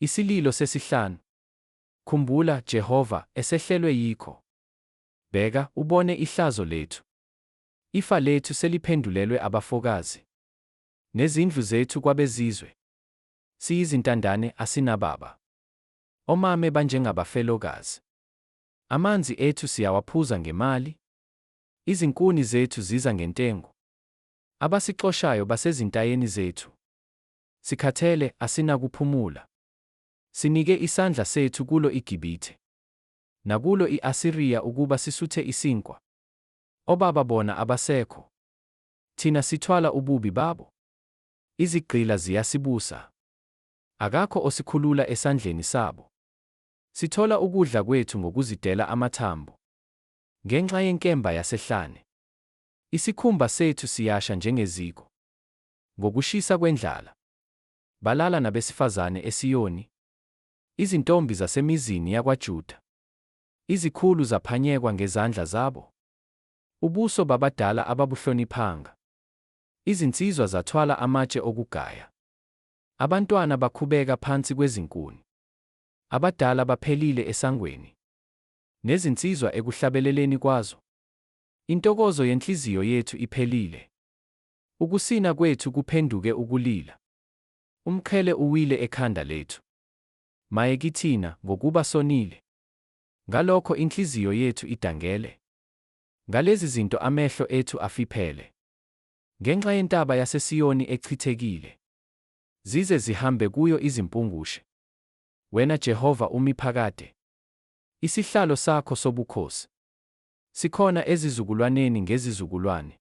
Isililo sesihlanu. Khumbula Jehova esehlelwe yikho. Bheka ubone ihlazo lethu. Ifa lethu seliphendulelwe abafokazi. Nezindlu zethu kwabezizwe. Siyizintandane asinababa. Omame banjengabafelokazi. Amanzi ethu siyawaphuza ngemali. Izinkuni zethu ziza ngentengo. Abasixoshayo basezintayeni zethu. Sikhathele asinakuphumula. Sinike isandla sethu kulo iGibhithe. Nakulo i-Asiriya ukuba sisuthe isinkwa. Obaba bona abasekho. Thina sithwala ububi babo. Izigqila ziyasibusa. Akakho osikhulula esandleni sabo. Sithola ukudla kwethu ngokuzidela amathambo. Ngenxa yenkemba yasehlane. Isikhumba sethu siyasha njengeziko. Ngokushisa kwendlala. Balala nabesifazane eSiyoni. Izintombi zasemizini yakwaJuda. Izikhulu zaphanyekwa ngezandla zabo. Ubuso babadala ababuhloniphanga. Izinsizwa zathwala amatshe okugaya. Abantwana bakhubeka phansi kwezinkuni. Abadala baphelile esangweni. Nezinsizwa ekuhlabeleleni kwazo. Intokozo yenhliziyo yethu iphelile. Ukusina kwethu kuphenduke ukulila. Umqhele uwile ekhanda lethu. Maye kithina ngokuba sonile. Ngalokho inhliziyo yethu idangele. Ngalezi zinto amehlo ethu afiphele. Ngenxa yentaba yaseSiyoni echithekile. Zize zihambe kuyo izimpungushe. Wena Jehova umi phakade. Isihlalo sakho sobukhosi. Sikhona ezizukulwaneni ngezizukulwane.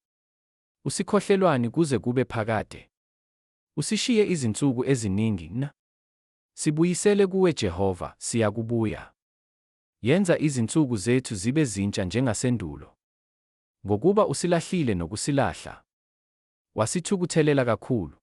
Usikhohlelwani kuze kube phakade. Usishiye izinsuku eziningi na? Sibuyisele kuwe Jehova, siyakubuya. Yenza izinsuku zethu zibe zintsha njengasendulo. Ngokuba usilahlile nokusilahla. Wasithukuthelela kakhulu.